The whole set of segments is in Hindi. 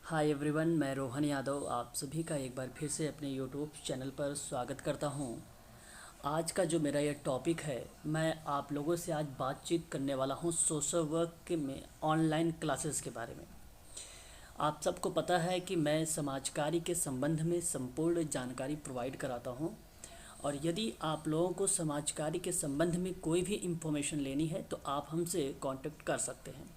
हाय एवरीवन, मैं रोहन यादव आप सभी का एक बार फिर से अपने यूट्यूब चैनल पर स्वागत करता हूं। आज का जो मेरा ये टॉपिक है, मैं आप लोगों से आज बातचीत करने वाला हूं सोशल वर्क में ऑनलाइन क्लासेस के बारे में। आप सबको पता है कि मैं समाज कार्य के संबंध में संपूर्ण जानकारी प्रोवाइड कराता हूं, और यदि आप लोगों को समाज कार्य के संबंध में कोई भी इंफॉर्मेशन लेनी है तो आप हमसे कांटेक्ट कर सकते हैं।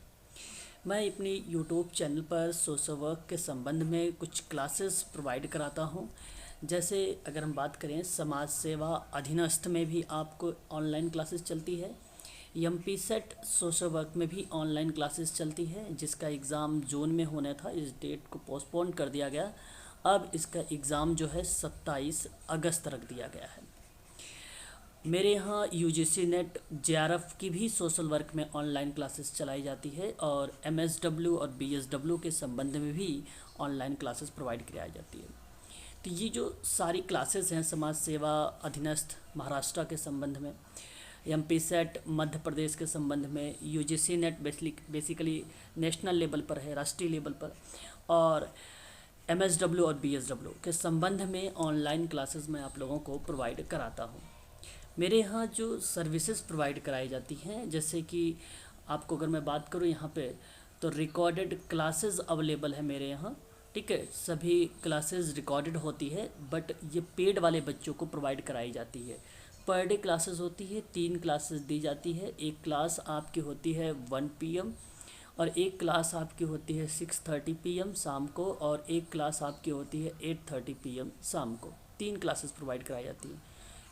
मैं अपनी यूट्यूब चैनल पर सोशल वर्क के संबंध में कुछ क्लासेस प्रोवाइड कराता हूँ। जैसे अगर हम बात करें, समाज सेवा अधीनस्थ में भी आपको ऑनलाइन क्लासेस चलती है। एमपी सेट सोशल वर्क में भी ऑनलाइन क्लासेस चलती है, जिसका एग्ज़ाम जून में होना था, इस डेट को पोस्टपोन कर दिया गया। अब इसका एग्ज़ाम जो है 27 अगस्त रख दिया गया है। मेरे यहाँ यूजीसी नेट जेआरएफ की भी सोशल वर्क में ऑनलाइन क्लासेस चलाई जाती है, और एमएसडब्ल्यू और बीएसडब्ल्यू के संबंध में भी ऑनलाइन क्लासेस प्रोवाइड कराई जाती है। तो ये जो सारी क्लासेस हैं समाज सेवा अधीनस्थ महाराष्ट्र के संबंध में, एमपी सेट मध्य प्रदेश के संबंध में, UGC net basically national level पर है, राष्ट्रीय लेवल पर, और एमएसडब्ल्यू और बीएसडब्ल्यू के संबंध में ऑनलाइन क्लासेस मैं आप लोगों को प्रोवाइड कराता हूँ। मेरे यहाँ जो सर्विसेज प्रोवाइड कराई जाती हैं, जैसे कि आपको अगर मैं बात करूँ यहाँ पे, तो रिकॉर्डेड क्लासेस अवेलेबल है मेरे यहाँ। ठीक है, सभी क्लासेस रिकॉर्डेड होती है, बट ये पेड वाले बच्चों को प्रोवाइड कराई जाती है। पर डे क्लासेस होती है, 3 क्लासेस दी जाती है। एक क्लास आपकी होती है 1 PM, और एक क्लास आपकी होती है 6:30 PM शाम को, और एक क्लास आपकी होती है 8:30 PM शाम को। 3 क्लासेस प्रोवाइड कराई जाती है।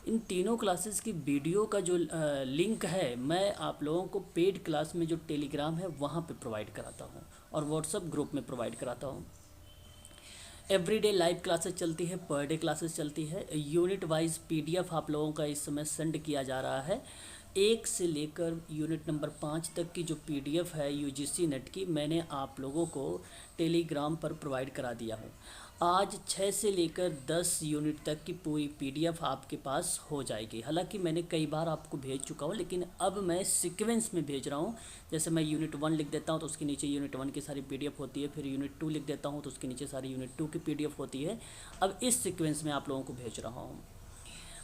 इन तीनों क्लासेस की वीडियो का जो लिंक है, मैं आप लोगों को पेड क्लास में जो टेलीग्राम है वहाँ पे प्रोवाइड कराता हूँ, और व्हाट्सएप ग्रुप में प्रोवाइड कराता हूँ। एवरीडे लाइव क्लासेस चलती है, पर डे क्लासेस चलती है। यूनिट वाइज पीडीएफ आप लोगों का इस समय सेंड किया जा रहा है। 1 से लेकर यूनिट नंबर 5 तक की जो पीडीएफ है यूजीसी नेट की, मैंने आप लोगों को टेलीग्राम पर प्रोवाइड करा दिया हूँ। आज 6 से लेकर 10 यूनिट तक की पूरी पीडीएफ आपके पास हो जाएगी। हालांकि मैंने कई बार आपको भेज चुका हूँ, लेकिन अब मैं सीक्वेंस में भेज रहा हूँ। जैसे मैं यूनिट 1 लिख देता हूँ तो उसके नीचे यूनिट 1 की सारी पीडीएफ होती है, फिर यूनिट 2 लिख देता हूँ तो उसके नीचे सारी यूनिट 2 की पीडीएफ होती है। अब इस सीक्वेंस में आप लोगों को भेज रहा हूँ।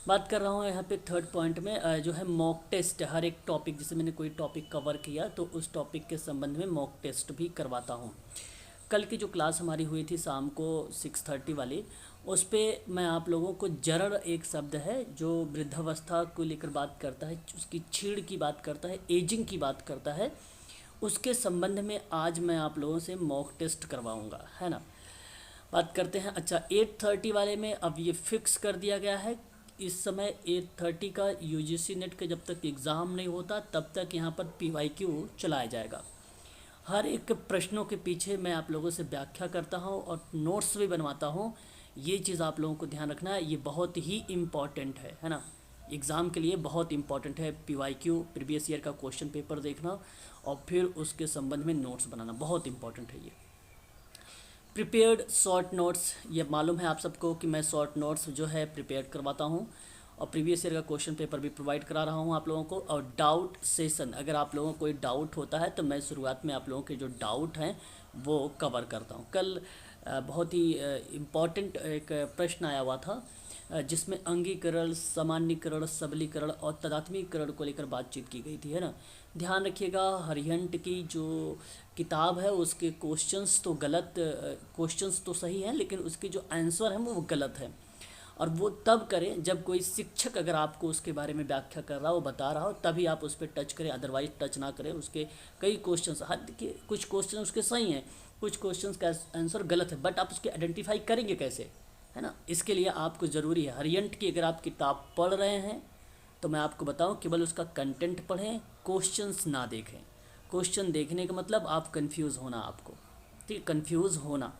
बात कर रहा हूँ यहाँ पे थर्ड पॉइंट में, जो है मॉक टेस्ट। हर एक टॉपिक, जैसे मैंने कोई टॉपिक कवर किया तो उस टॉपिक के संबंध में मॉक टेस्ट भी करवाता हूँ। कल की जो क्लास हमारी हुई थी शाम को 6:30 वाली, उस पर मैं आप लोगों को जरड़ एक शब्द है जो वृद्धावस्था को लेकर बात करता है, उसकी छीड़ की बात करता है, एजिंग की बात करता है, उसके संबंध में आज मैं आप लोगों से मॉक टेस्ट करवाऊंगा, है ना। बात करते हैं। अच्छा, 8:30 वाले में अब ये फिक्स कर दिया गया है, इस समय 8:30 का यूजीसी नेट का जब तक एग्ज़ाम नहीं होता तब तक यहाँ पर पीवाईक्यू चलाया जाएगा। हर एक प्रश्नों के पीछे मैं आप लोगों से व्याख्या करता हूँ और नोट्स भी बनवाता हूँ। ये चीज़ आप लोगों को ध्यान रखना है, ये बहुत ही इम्पॉर्टेंट है ना। एग्ज़ाम के लिए बहुत इंपॉर्टेंट है। पीवाईक्यू प्रीवियस ईयर का क्वेश्चन पेपर देखना और फिर उसके संबंध में नोट्स बनाना बहुत इंपॉर्टेंट है। ये प्रिपेयर्ड शॉर्ट नोट्स, ये मालूम है आप सबको कि मैं शॉर्ट नोट्स जो है प्रिपेयर करवाता हूँ, और प्रीवियस ईयर का क्वेश्चन पेपर भी प्रोवाइड करा रहा हूँ आप लोगों को। और डाउट सेशन, अगर आप लोगों को कोई डाउट होता है तो मैं शुरुआत में आप लोगों के जो डाउट हैं वो कवर करता हूँ। कल बहुत ही इम्पॉर्टेंट एक प्रश्न आया हुआ था, जिसमें अंगीकरण, सामान्यीकरण, सबलीकरण और तदात्मीकरण को लेकर बातचीत की गई थी, है ना। ध्यान रखिएगा, हरिहंट की जो किताब है उसके क्वेश्चंस तो गलत, क्वेश्चंस तो सही हैं लेकिन उसके जो आंसर हैं वो गलत है। और वो तब करें जब कोई शिक्षक अगर आपको उसके बारे में व्याख्या कर रहा हो, बता रहा हो, तभी आप उस पर टच करें, अदरवाइज टच ना करें। उसके कई क्वेश्चंस, हद के कुछ क्वेश्चन उसके सही हैं, कुछ क्वेश्चंस का आंसर गलत है, बट आप उसके आइडेंटिफाई करेंगे कैसे, है ना। इसके लिए आपको ज़रूरी है, हरियंट की अगर आप किताब पढ़ रहे हैं तो मैं आपको बताऊं, केवल उसका कंटेंट पढ़ें, क्वेश्चंस ना देखें। क्वेश्चन देखने का मतलब आप कंफ्यूज होना, आपको ठीक है, कंफ्यूज होना,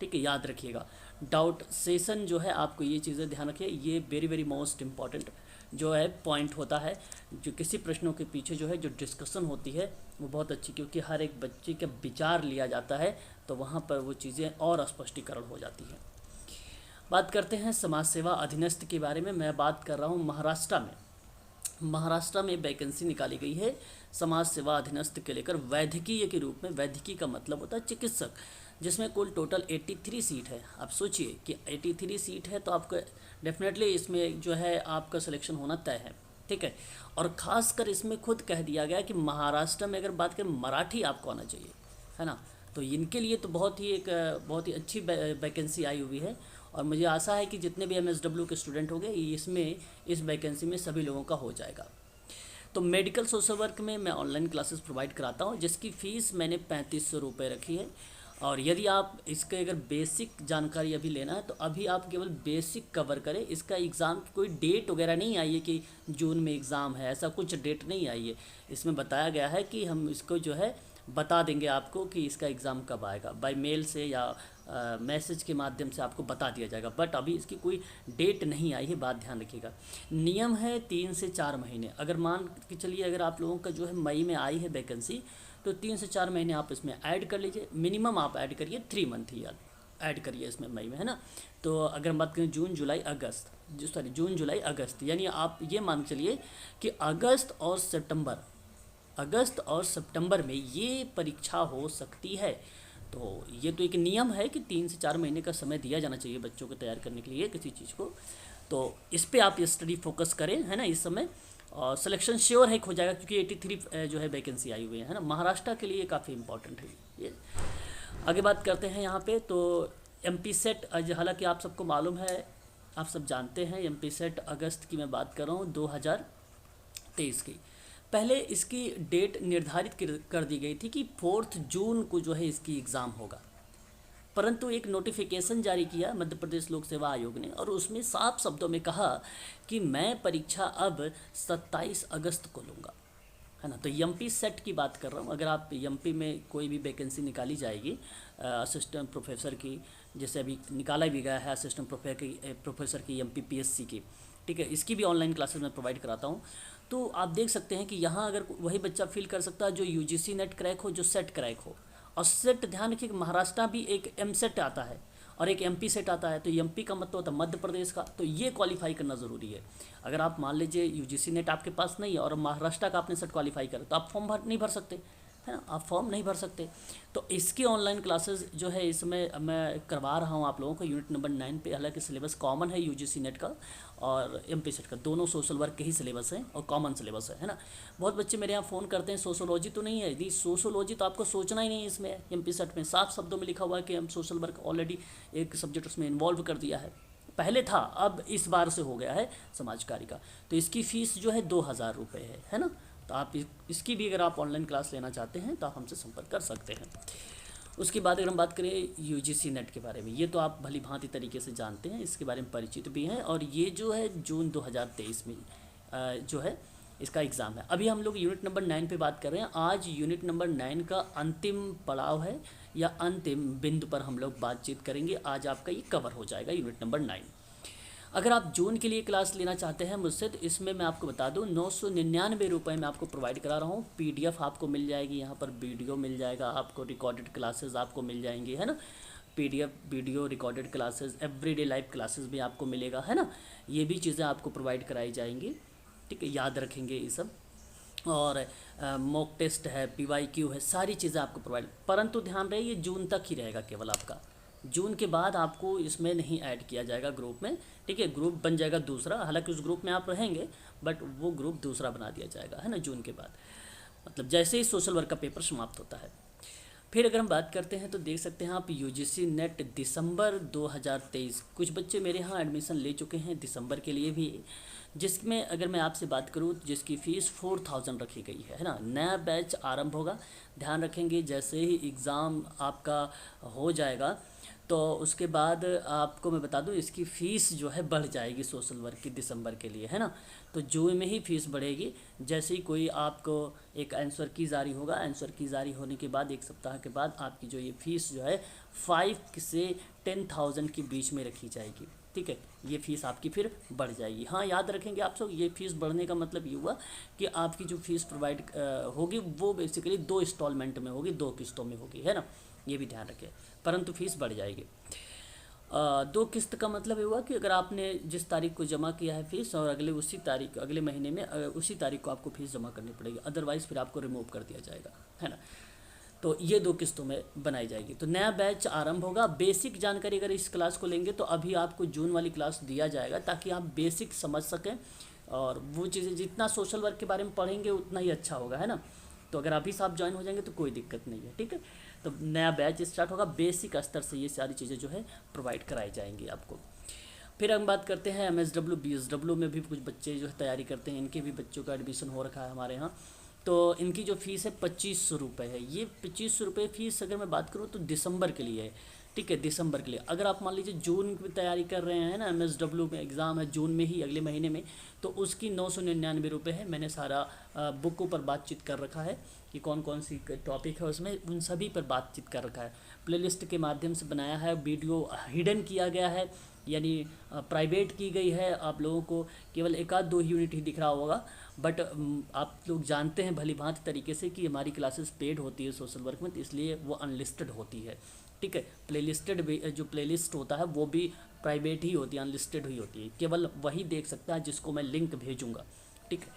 ठीक है, याद रखिएगा। डाउट सेशन जो है, आपको ये चीज़ें ध्यान रखिए, ये वेरी वेरी मोस्ट इम्पॉर्टेंट जो है पॉइंट होता है। जो किसी प्रश्नों के पीछे जो है जो डिस्कशन होती है वो बहुत अच्छी, क्योंकि हर एक बच्चे का विचार लिया जाता है तो वहाँ पर वो चीज़ें और स्पष्टीकरण हो जाती हैं। बात करते हैं समाज सेवा अधीनस्थ के बारे में। मैं बात कर रहा हूँ महाराष्ट्र में वैकेंसी निकाली गई है समाज सेवा अधीनस्थ के लेकर, वैद्यकीय के रूप में। वैद्यकीय का मतलब होता है चिकित्सक। जिसमें कुल टोटल 83 सीट है। आप सोचिए कि 83 सीट है तो आपको डेफिनेटली इसमें जो है आपका सिलेक्शन होना तय है, ठीक है। और ख़ासकर इसमें खुद कह दिया गया कि महाराष्ट्र में अगर बात करें मराठी आपको आना चाहिए, है ना। तो इनके लिए तो बहुत ही अच्छी वैकेंसी आई हुई है, और मुझे आशा है कि जितने भी MSW के स्टूडेंट होंगे इसमें इस वैकेंसी में सभी लोगों का हो जाएगा। तो मेडिकल सोशल वर्क में मैं ऑनलाइन क्लासेस प्रोवाइड कराता हूँ, जिसकी फ़ीस मैंने 3500 रुपये रखी है। और यदि आप इसके अगर बेसिक जानकारी अभी लेना है तो अभी आप केवल बेसिक कवर करें। इसका एग्ज़ाम की कोई डेट वगैरह नहीं आई है कि जून में एग्ज़ाम है, ऐसा कुछ डेट नहीं आई है। इसमें बताया गया है कि हम इसको जो है बता देंगे आपको कि इसका एग्ज़ाम कब आएगा, बाय मेल से या मैसेज के माध्यम से आपको बता दिया जाएगा, बट अभी इसकी कोई डेट नहीं आई है, बात ध्यान रखिएगा। नियम है 3 से 4 महीने। अगर मान के चलिए अगर आप लोगों का जो है मई में आई है वैकेंसी, तो 3 से 4 महीने आप इसमें ऐड कर लीजिए। मिनिमम आप ऐड करिए 3 मंथ ही ऐड करिए इसमें मई में, है ना। तो अगर बात करें जून जुलाई अगस्त, यानी आप ये मान के चलिए कि अगस्त और सितंबर में ये परीक्षा हो सकती है। तो ये तो एक नियम है कि 3 से 4 महीने का समय दिया जाना चाहिए बच्चों को तैयार करने के लिए किसी चीज़ को। तो इस पे आप ये स्टडी फोकस करें, है ना, इस समय। और सिलेक्शन श्योर है हो जाएगा, क्योंकि 83 जो है वैकेंसी आई हुई है ना। महाराष्ट्र के लिए काफ़ी इंपॉर्टेंट है ये। आगे बात करते हैं यहाँ पे। तो MP सेट, हालांकि आप सबको मालूम है, आप सब जानते हैं, MP सेट अगस्त की मैं बात कर रहा हूँ 2023 की। पहले इसकी डेट निर्धारित कर दी गई थी कि 4 जून को जो है इसकी एग्ज़ाम होगा, परंतु एक नोटिफिकेशन जारी किया मध्य प्रदेश लोक सेवा आयोग ने, और उसमें साफ शब्दों में कहा कि मैं परीक्षा अब 27 अगस्त को लूँगा, है ना। तो MP सेट की बात कर रहा हूँ। अगर आप MP में कोई भी वैकेंसी निकाली जाएगी असिस्टेंट प्रोफेसर की, जैसे अभी निकाला भी गया है असिस्टेंट प्रोफेसर की MP PSC की, ठीक है, इसकी भी ऑनलाइन क्लासेस मैं प्रोवाइड कराता हूँ। तो आप देख सकते हैं कि यहाँ अगर वही बच्चा फील कर सकता है जो UGC नेट क्रैक हो, जो सेट क्रैक हो। और सेट ध्यान रखिए कि महाराष्ट्र भी एक M सेट आता है और एक MP सेट आता है। तो MP का मतलब होता है मध्य प्रदेश का, तो ये क्वालिफाई करना ज़रूरी है। अगर आप मान लीजिए UGC नेट आपके पास नहीं है और महाराष्ट्र का आपने सेट क्वालिफाई करा, तो आप फॉर्म नहीं भर सकते, है ना, आप फॉर्म नहीं भर सकते। तो इसकी ऑनलाइन क्लासेस जो है इसमें मैं करवा रहा हूँ आप लोगों को यूनिट नंबर 9 पे। हालांकि सिलेबस कॉमन है UGC नेट का और MP सेट का, दोनों सोशल वर्क के ही सिलेबस है और कॉमन सिलेबस है ना। बहुत बच्चे मेरे यहाँ फ़ोन करते हैं सोशोलॉजी तो नहीं है। यदि सोशोलॉजी तो आपको सोचना ही नहीं है इसमें। MP सेट में साफ शब्दों में लिखा हुआ है कि हम सोशल वर्क ऑलरेडी एक सब्जेक्ट उसमें इन्वॉल्व कर दिया है, पहले था, अब इस बार से हो गया है समाज कार्य का। तो इसकी फ़ीस जो है 2000 रुपये है ना। तो आप इसकी भी अगर आप ऑनलाइन क्लास लेना चाहते हैं तो आप हमसे संपर्क कर सकते हैं। उसके बाद अगर हम बात करें UGC नेट के बारे में, ये तो आप भली भांति तरीके से जानते हैं, इसके बारे में परिचित भी हैं। और ये जो है जून 2023 में जो है इसका एग्ज़ाम है। अभी हम लोग यूनिट नंबर 9 पे बात कर रहे हैं। आज यूनिट नंबर 9 का अंतिम पड़ाव है या अंतिम बिंदु पर हम लोग बातचीत करेंगे। आज आपका ये कवर हो जाएगा यूनिट नंबर 9। अगर आप जून के लिए क्लास लेना चाहते हैं मुझसे, तो इसमें मैं आपको बता दूं 999 रुपये में आपको प्रोवाइड करा रहा हूँ। PDF आपको मिल जाएगी, यहाँ पर वीडियो मिल जाएगा आपको, रिकॉर्डेड क्लासेस आपको मिल जाएंगी, है ना। PDF video recorded classes, everyday live classes भी आपको मिलेगा, है ना। ये भी चीज़ें आपको प्रोवाइड कराई जाएंगी, ठीक है, याद रखेंगे ये सब। और मॉक टेस्ट है, PYQ है, सारी चीज़ें आपको प्रोवाइड। परंतु ध्यान रहे ये जून तक ही रहेगा केवल आपका। जून के बाद आपको इसमें नहीं ऐड किया जाएगा ग्रुप में, ठीक है। ग्रुप बन जाएगा दूसरा, हालांकि उस ग्रुप में आप रहेंगे बट वो ग्रुप दूसरा बना दिया जाएगा, है ना, जून के बाद। मतलब जैसे ही सोशल वर्क का पेपर समाप्त होता है। फिर अगर हम बात करते हैं तो देख सकते हैं आप UGC नेट दिसंबर 2023, कुछ बच्चे मेरे यहाँ एडमिशन ले चुके हैं दिसंबर के लिए भी, जिसमें अगर मैं आपसे बात करूँ जिसकी फ़ीस 4000 रखी गई है ना। नया बैच आरंभ होगा, ध्यान रखेंगे। जैसे ही एग्ज़ाम आपका हो जाएगा तो उसके बाद आपको मैं बता दूं इसकी फ़ीस जो है बढ़ जाएगी सोशल वर्क की दिसंबर के लिए, है ना। तो जून में ही फ़ीस बढ़ेगी। जैसे ही कोई आपको एक आंसर की जारी होगा, आंसर की जारी होने के बाद 1 सप्ताह के बाद आपकी जो ये फ़ीस जो है 5 से 10,000 के बीच में रखी जाएगी, ठीक है। ये फ़ीस आपकी फिर बढ़ जाएगी। हाँ, याद रखेंगे आप सब, ये फ़ीस बढ़ने का मतलब ये हुआ कि आपकी जो फ़ीस प्रोवाइड होगी वो बेसिकली 2 इंस्टॉलमेंट में होगी, 2 किस्तों में होगी, है ना। ये भी ध्यान रखें, परंतु फ़ीस बढ़ जाएगी। 2 किस्त का मतलब ये हुआ कि अगर आपने जिस तारीख को जमा किया है फ़ीस और अगले महीने में उसी तारीख को आपको फ़ीस जमा करनी पड़ेगी, अदरवाइज़ फिर आपको रिमूव कर दिया जाएगा, है ना। तो ये 2 किस्तों में बनाई जाएगी। तो नया बैच आरंभ होगा। बेसिक जानकारी अगर इस क्लास को लेंगे तो अभी आपको जून वाली क्लास दिया जाएगा, ताकि आप बेसिक समझ सकें, और वो चीज़ें जितना सोशल वर्क के बारे में पढ़ेंगे उतना ही अच्छा होगा, है ना। तो अगर अभी से आप ज्वाइन हो जाएंगे तो कोई दिक्कत नहीं है, ठीक है। तो नया बैच स्टार्ट होगा, बेसिक स्तर से ये सारी चीज़ें जो है प्रोवाइड कराई जाएंगी आपको। फिर हम बात करते हैं MSW BSW में भी कुछ बच्चे जो है तैयारी करते हैं, इनके भी बच्चों का एडमिशन हो रखा है हमारे यहाँ। तो इनकी जो फ़ीस है 2500 रुपये है। ये 2500 रुपये फ़ीस अगर मैं बात करूँ तो दिसंबर के लिए है, ठीक है, दिसंबर के लिए। अगर आप मान लीजिए जून में तैयारी कर रहे हैं ना, MSW में एग्ज़ाम है जून में ही, अगले महीने में, तो उसकी 999 रुपये है। मैंने सारा बुकों पर बातचीत कर रखा है कि कौन कौन सी टॉपिक है उसमें, उन सभी पर बातचीत कर रखा है। प्लेलिस्ट के माध्यम से बनाया है, वीडियो हिडन किया गया है, यानी प्राइवेट की गई है। आप लोगों को केवल 1-2 यूनिट ही दिख रहा होगा, बट आप लोग जानते हैं भली भांति तरीके से कि हमारी क्लासेस पेड होती है सोशल वर्क में, तो इसलिए वो अनलिस्टेड होती है, ठीक है। प्लेलिस्टेड जो प्लेलिस्ट होता है वो भी प्राइवेट ही होती है, अनलिस्टेड ही होती है। केवल वही देख सकता है जिसको मैं लिंक भेजूँगा, ठीक है।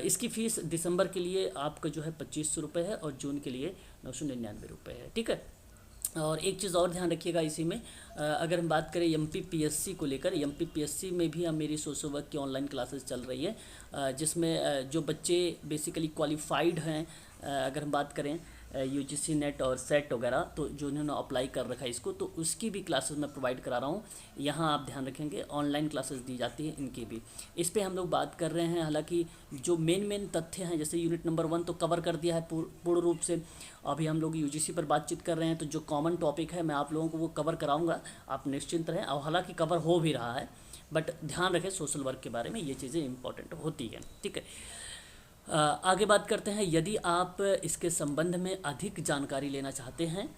इसकी फ़ीस दिसंबर के लिए आपका जो है 2500 रुपये है, और जून के लिए 999 रुपये है, ठीक है। और एक चीज़ और ध्यान रखिएगा इसी में, अगर हम बात करें MPPSC को लेकर, MPPSC में भी अब मेरी सोशल वर्क की ऑनलाइन क्लासेस चल रही है, जिसमें जो बच्चे बेसिकली क्वालिफाइड हैं, अगर हम बात करें UGC नेट और सेट वगैरह, तो जो उन्होंने अप्लाई कर रखा है इसको, तो उसकी भी क्लासेस मैं प्रोवाइड करा रहा हूँ। यहाँ आप ध्यान रखेंगे ऑनलाइन क्लासेस दी जाती हैं इनकी भी। इस पे हम लोग बात कर रहे हैं, हालांकि जो मेन तथ्य हैं, जैसे यूनिट नंबर 1 तो कवर कर दिया है पूर्ण रूप से। अभी हम लोग UGC पर बातचीत कर रहे हैं, तो जो कॉमन टॉपिक है मैं आप लोगों को वो कवर कराऊँगा, आप निश्चिंत रहें। और हालाँकि कवर हो भी रहा है, बट ध्यान रखें सोशल वर्क के बारे में, ये चीज़ें इंपॉर्टेंट होती हैं, ठीक है। आगे बात करते हैं। यदि आप इसके संबंध में अधिक जानकारी लेना चाहते हैं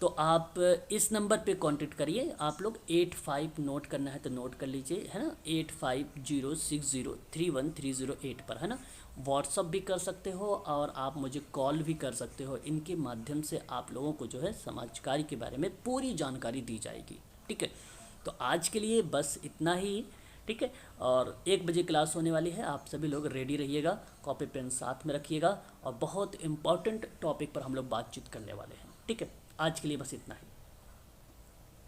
तो आप इस नंबर पे कांटेक्ट करिए। आप लोग 85 नोट करना है तो नोट कर लीजिए, है ना, 8506031308 पर, है ना। व्हाट्सअप भी कर सकते हो और आप मुझे कॉल भी कर सकते हो। इनके माध्यम से आप लोगों को जो है समाज कार्य के बारे में पूरी जानकारी दी जाएगी, ठीक है। तो आज के लिए बस इतना ही, ठीक है। और 1 बजे क्लास होने वाली है, आप सभी लोग रेडी रहिएगा, कॉपी पेन साथ में रखिएगा, और बहुत इंपॉर्टेंट टॉपिक पर हम लोग बातचीत करने वाले हैं, ठीक है। आज के लिए बस इतना ही।